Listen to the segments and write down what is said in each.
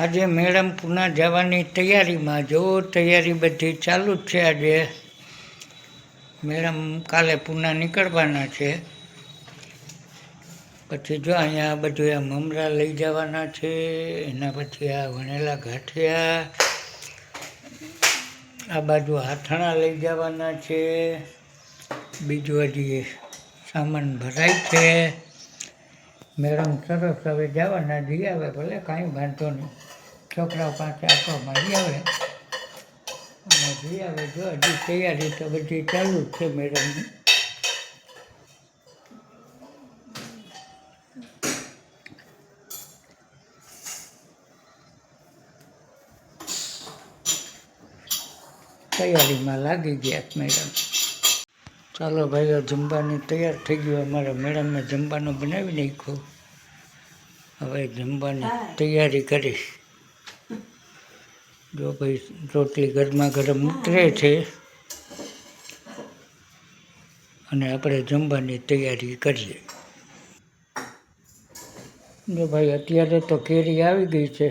આજે મેડમ પુના જવાની તૈયારીમાં જો તૈયારી બધી ચાલુ જ છે. આજે મેડમ કાલે પુના નીકળવાના છે. પછી જો અહીંયા બધું આ મમરા લઈ જવાના છે. એના પછી આ વણેલા ગાંઠિયા, આ બાજુ હાથણા લઈ જવાના છે. બીજું હજી સામાન ભરાય છે. મેડમ સરસ હવે જવાના જઈ આવે, ભલે કાંઈ વાંધો નહીં. છોકરાઓ પાસે આટો મારી આવે અને જઈ આવે. જો હજી તૈયારી તો બધી ચાલુ જ છે મેડમની. તૈયારીમાં લાગી ગયા મેડમ. ચાલો ભાઈઓ, જમવાની તૈયાર થઈ ગયું. અમારા મેડમે જમવાનું બનાવી નાખ્યું. હવે જમવાની તૈયારી કરીશ. જો ભાઈ, રોટલી ગરમા ગરમ ઉતરે છે અને આપણે જમવાની તૈયારી કરીએ. જો ભાઈ, અત્યારે તો કેરી આવી ગઈ છે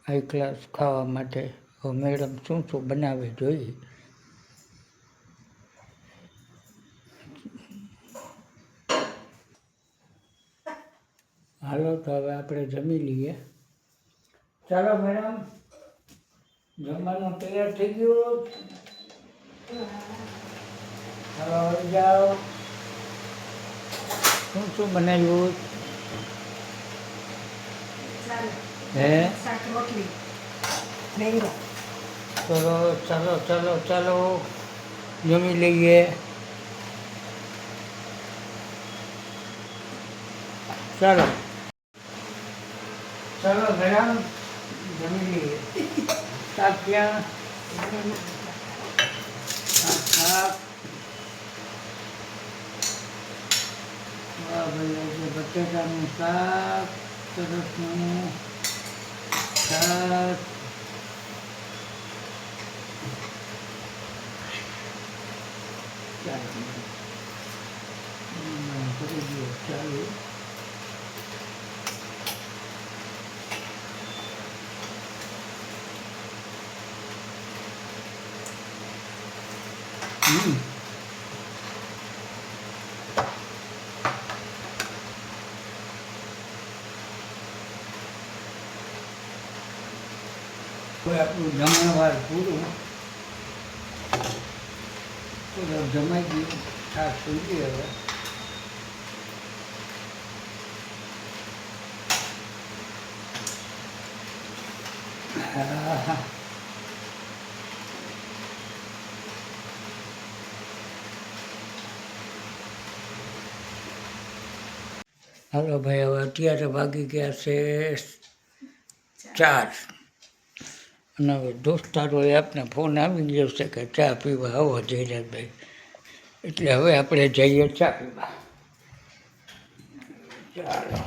હાઈ ક્લાસ ખાવા માટે. હવે મેડમ શું શું બનાવે જોઈએ. હાલો તો હવે આપણે જમી લઈએ. ચાલો મેડમ, જમવાનું તૈયાર થઈ ગયું. ચાલો આવી જાઓ. શું શું બનાવ્યું? હે, ચલો ચાલો ચાલો ચાલો જમી લઈએ. ચાલો ચાલો મેડમ, જમી લઈએ. શાક ક્યાં? શાક ભાઈ, બટેટાનું શાક, સરસનું શાક. ચાલો આપણું જમણવાર પૂરું. જમાઈ ગયું. છાશ સુઈ ગઈ હવે. હાલો ભાઈ, હવે અત્યારે વાગી ગયા છે 4 અને હવે દોસ્તારોએ આપને ફોન આવી ગયો છે કે ચા પીવા આવો જયરાજભાઈ. એટલે હવે આપણે જઈએ ચા પીવા. ચાલો.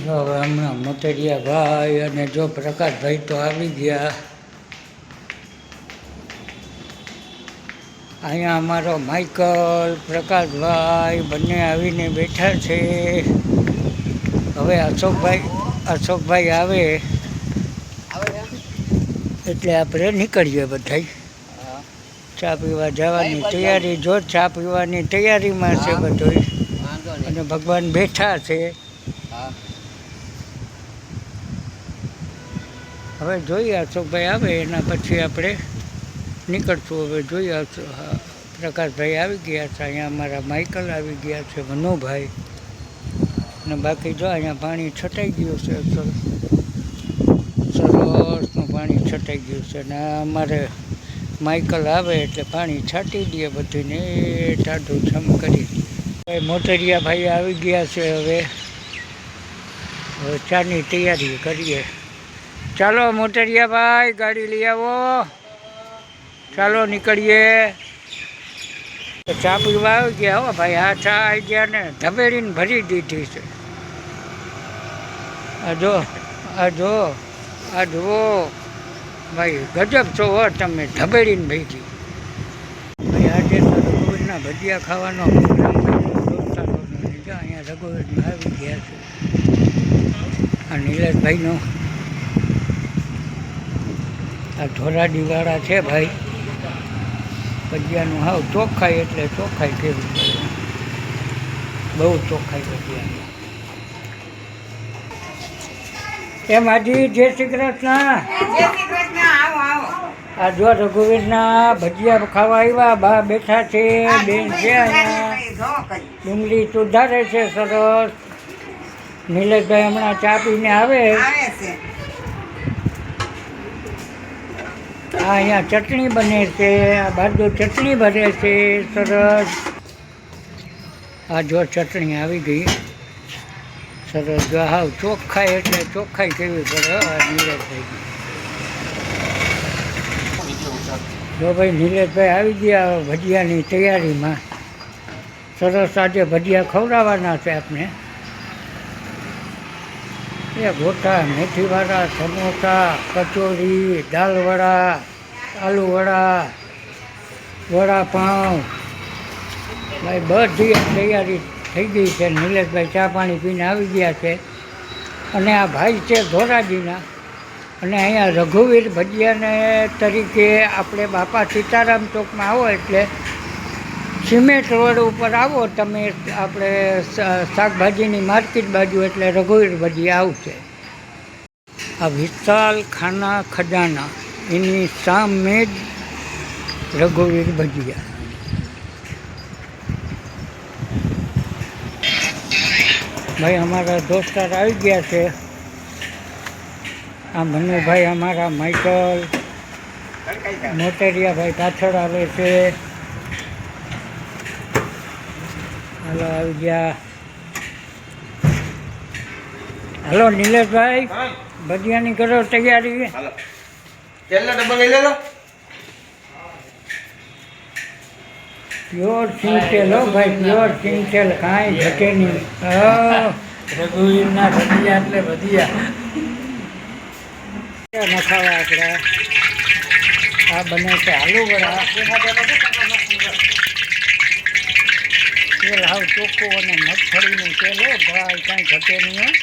હવે હમણાં મોતરિયા ભાઈ અને જો પ્રકાશભાઈ તો આવી ગયા. અહીંયા અમારો માઇકલ, પ્રકાશભાઈ બંને આવીને બેઠા છે. હવે અશોકભાઈ આવે એટલે આપણે નીકળીએ બધા. ચા પીવા જવાની તૈયારી. જો ચા પીવાની તૈયારીમાં છે બધું. અને ભગવાન બેઠા છે. હવે જોઈએ અશોકભાઈ આવે એના પછી આપણે નીકળશું. હવે જોઈએ. પ્રકાશભાઈ આવી ગયા છે. અહીંયા અમારા માઇકલ આવી ગયા છે, મનુભાઈ. અને બાકી જો અહીંયા પાણી છટાઈ ગયું છે. સરસનું પાણી છટાઈ ગયું છે. અને અમારે માઇકલ આવે એટલે પાણી છાંટી દઈએ બધીને, ટાઢું છમ કરી દઈએ. મોતરિયા ભાઈ આવી ગયા છે. હવે હવે ચાની તૈયારી કરીએ. ચાલો મોટરિયા ભાઈ, ગાડી લઈ આવો. ચાલો નીકળીએ. ચા પીવા આવી ગયા હો ભાઈ. આ ચા આવી ગયા ને ધબેડીને ભરી દીધી છે. આ જુઓ ભાઈ, ગજબ છો હો તમે, ધબેડીને ભરી. ભાઈ આજે તો રઘુવીરના ભજીયા ખાવાનો પ્રોગ્રામ અહીંયા રઘુવીરમાં આવી ગયા છે. આ નીલેશભાઈનો આ ધોરાડીવાળા છે ભાઈ. ભજીયાનું હાવ ચોખ્ખાઈ એટલે ચોખ્ખાઈ કેવી પડે, બહુ ચોખ્ખાઈ ભજીયા. એમ હાજી જય શ્રી કૃષ્ણ. આ જો રઘુવીરના ભજીયા ખાવા આવ્યા, બા બેઠા છે, બેન છે અહીંયા, ડુંગળી સુધારે છે સરસ. નીલેશભાઈ હમણાં ચા પીને આવે. અહીંયા ચટણી બને છે, આ બાજુ ચટણી બને છે સરસ. આ જો ચટણી આવી ગઈ સરસ. જો હાવ ચોખ્ખાઈ એટલે ચોખ્ખાઈ કેવી પડે નીલેશભાઈ. જો ભાઈ નીલેશભાઈ આવી ગયા ભજીયાની તૈયારીમાં. સરસ આજે ભજીયા ખવડાવવાના છે આપણે. એ ગોટા, મેથીવાળા, સમોસા, કચોરી, દાલવડા, આલુવડા, વડાપાઉં, ભાઈ બધી તૈયારી થઈ ગઈ છે. નીલેશભાઈ ચા પાણી પીને આવી ગયા છે. અને આ ભાઈ છે ધોરાજીના. અને અહીંયા રઘુવીર ભજીયાને તરીકે આપણે બાપા સીતારામ ચોકમાં આવો એટલે સિમેન્ટ રોડ ઉપર આવો તમે, આપણે શાકભાજીની માર્કેટ બાજુ એટલે રઘુવીર ભજીયા આવશે. આ વિશાલ ખાના ખજાના એની સામે જ રઘુવીર ભજીયા. ભાઈ અમારા દોસ્તાર આવી ગયા છે. આ મનુભાઈ અમારા, માઇકલ, મોટેરિયા ભાઈ પાછળ આવે છે. હાલો આવી ગયા. હાલો નીલેશભાઈ, ભજીયાની કરો તૈયારી. પ્યોર સિંગતેલ હો ભાઈ, પ્યોર સિંગતેલ, કાંઈ ઘટે નહીં. રઘુવીરના ભજીયા એટલે ભજીયા નખાવા આપણે. આ બને છે આલુવડા. તેલ હાવ ચોખ્ખું અને મગફળીનું તેલ હો ભાઈ, કાંઈ ઘટે નહીં.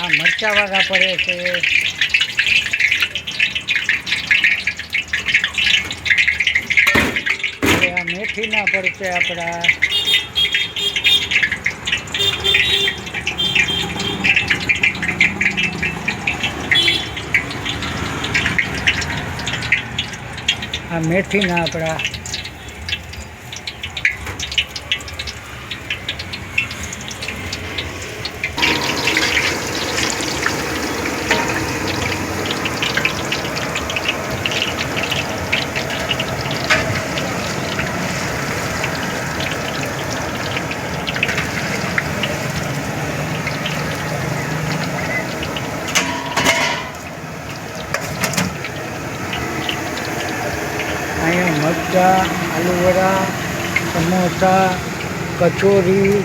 આ મરચાવાળા પડે છે. આ મેથીના પડશે આપણા. આ મેથીના આપણા. અહીંયા મરચાં, આલુવડા, સમોસા, કચોરી,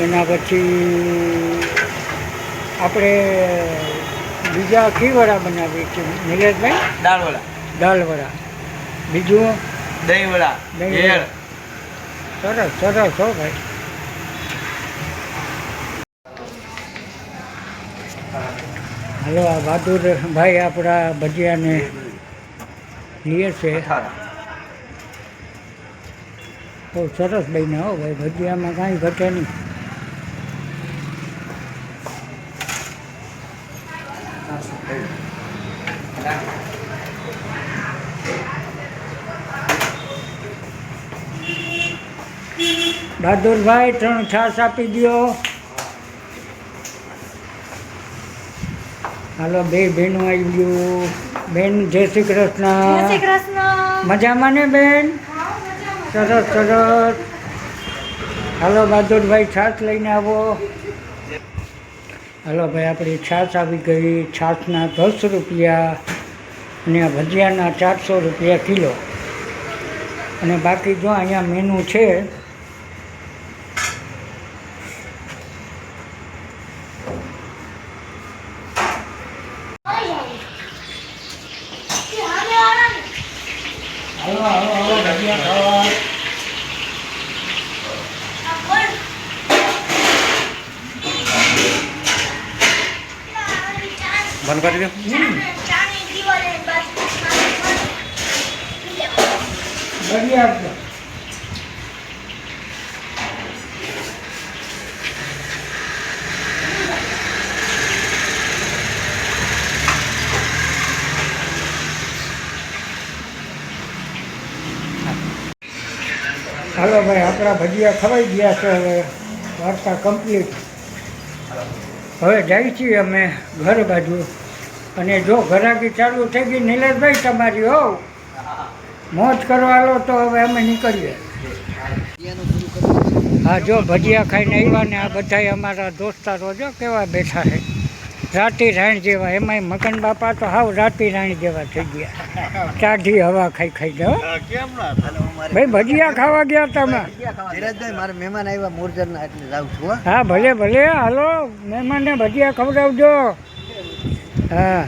એના પછી આપણે બીજા કઈ વડા બનાવીએ છીએ નીલેશભાઈ? દાળવડા. બીજું દહીંવડા. સરસ સરસ હો ભાઈ. હાલો આ બહાદુર ભાઈ આપણા ભજીયાને લીએ છે. બહુ સરસ બન્યા હો ભાઈ, ભજીયામાં કાંઈ ઘટે નહીં. બહાદુરભાઈ 3 છાશ આપી દો. હાલો બે બહેનો આવી ગયું. બેન જય શ્રી કૃષ્ણ. મજામાં ને બેન? સરસ સરસ. હાલો બહાદુરભાઈ છાશ લઈને આવો. હાલો ભાઈ આપણી છાશ આવી ગઈ. છાશના 10 રૂપિયા અને ભજીયાના 400 રૂપિયા કિલો. અને બાકી જો અહીંયા મેનુ છે. હાલો હાલો હાલો ભજીયા ખાવા. બંધ કરી દો. ભજીયા આપજો. હાલો ભાઈ આપણા ભજીયા ખવાઈ ગયા છે. હવે વાર્તા કમ્પ્લીટ. હવે જાય છીએ અમે ઘર બાજુ. અને જો ઘરાકી ચાલુ થઈ ગઈ નિલેશભાઈ તમારી હો મોજ કરવા લો તો હવે અમે નીકળીએ. હા જો ભજીયા ખાઈને આવ્યા ને આ બધા અમારા દોસ્તારો જો કેવા બેઠા છે રાતી રાણ જેવા. એમાંય મગન બાપા તો હાવ રાતી રાણ જેવા થઈ ગયા. ચાઢી હવા ખાઈ ખાઈ જાઓ. ભાઈ ભજીયા ખાવા ગયા તમે? ધીરજભાઈ મારા મહેમાન આવ્યા મોરજરના એટલે જાઉં છું. હા ભલે ભલે હાલો મહેમાનને ભજીયા ખવડાવજો. હા